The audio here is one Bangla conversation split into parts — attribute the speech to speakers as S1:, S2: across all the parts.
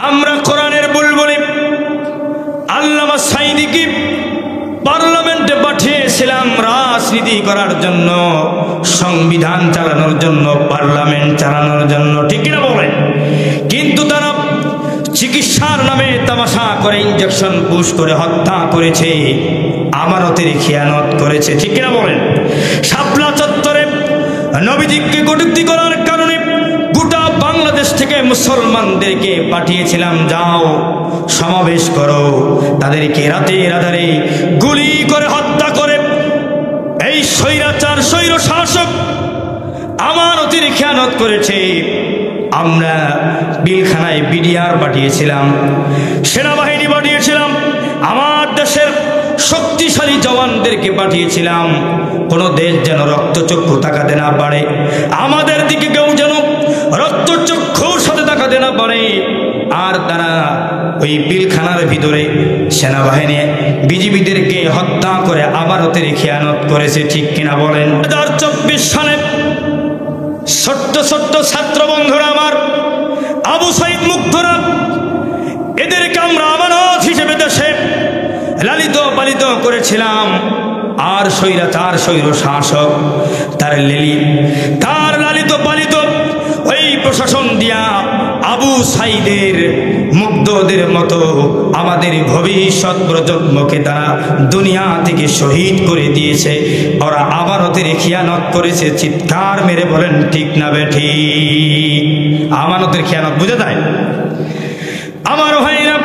S1: আমরা কোরআনের বুলবুলি আল্লামা সাঈদীকে পার্লামেন্টে পাঠিয়েছিলাম রাজনীতি করার জন্য, সংবিধান চালানোর জন্য, পার্লামেন্ট চালানোর জন্য, ঠিক না বলেন? কিন্তু তারা চিকিৎসার নামে তামাশা করে ইনজেকশন পুশ করে হত্যা করেছে, আমানতের খেয়ানত করেছে, ঠিক না বলেন? শাপলা চত্বরে নবীজিকে কটূক্তি করার কারণে গোটা বাংলাদেশ থেকে মুসলমানদেরকে পাঠিয়েছিলাম, যাও সমাবেশ করো। তাদেরকে রাতের আধারে গুলি করে হত্যা করে এই স্বৈরাচার স্বৈর শাসক আমানতের খেয়ানত করেছে। আমরা বিলখানায় বিডিআর পাঠিয়েছিলাম, সেনাবাহিনী পাঠিয়েছিলাম, আমার দেশের শক্তিশালী জওয়ানদেরকে পাঠিয়েছিলাম। কোনো দেশ যেন রক্তচক্ষু তাকাতে না পারে, আমাদের দিকে কেউ যেন রক্তচক্ষুর সাথে তাকাতে না পারে। আর তারা ওই বিলখানার ভিতরে সেনাবাহিনী বিজিবিদেরকে হত্যা করে আমানতের খেয়ানত করেছে, ঠিক কিনা বলেন? 2024 সালে ছোট্ট ছোট্ট ছাত্র বন্ধুরা আমার, আবু সাঈদ মুগ্ধরা, এদেরকে আমরা আমানত হিসেবে দেশে লালিত পালিত করেছিলাম। আর স্বৈরাচার স্বৈর শাসক তার লালিত পালিত ওই প্রশাসন দিয়া আবু সাঈদের মুগ্ধদের মতো আমাদের ভবিষ্যৎ প্রজন্মকে তারা দুনিয়া থেকে শহীদ করে দিয়েছে। ওরা আমানতের খেয়ানত করেছে। চিৎকার মেরে বলেন ঠিক না বেঠিক? আমানতের খেয়ানত বুঝে যায় আমার ভাইরা।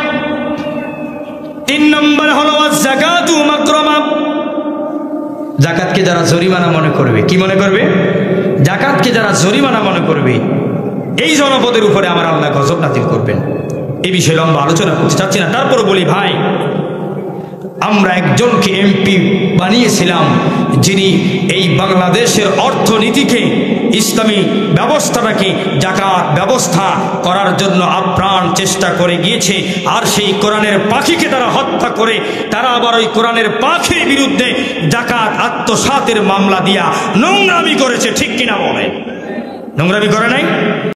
S1: 3 নম্বর হলো যাকাতু মাকরামা। যাকাতকে যারা জরিমানা মনে করবে, কি মনে করবে? যাকাতকে যারা জরিমানা মনে করবে, এই জনপদের উপরে আমার আল্লাহ গজব নাযিল করবেন। এই বিষয়ে লম্বা আলোচনা করতে চাচ্ছি না, তারপর বলি ভাই, আমরা একজনকে এমপি বানিয়েছিলাম যিনি এই বাংলাদেশের অর্থনীতিকে, ইসলামী ব্যবস্থাটাকে যাকাত ব্যবস্থা করার জন্য আপ্রাণ চেষ্টা করে গিয়েছে। আর সেই কোরআনের পাখিকে তারা হত্যা করে তারা আবার ওই কোরআনের পাখির বিরুদ্ধে যাকাত আত্মসাতের মামলা দিয়া নোংরামি করেছে, ঠিক কিনা বলে? নোংরামি করে নাই?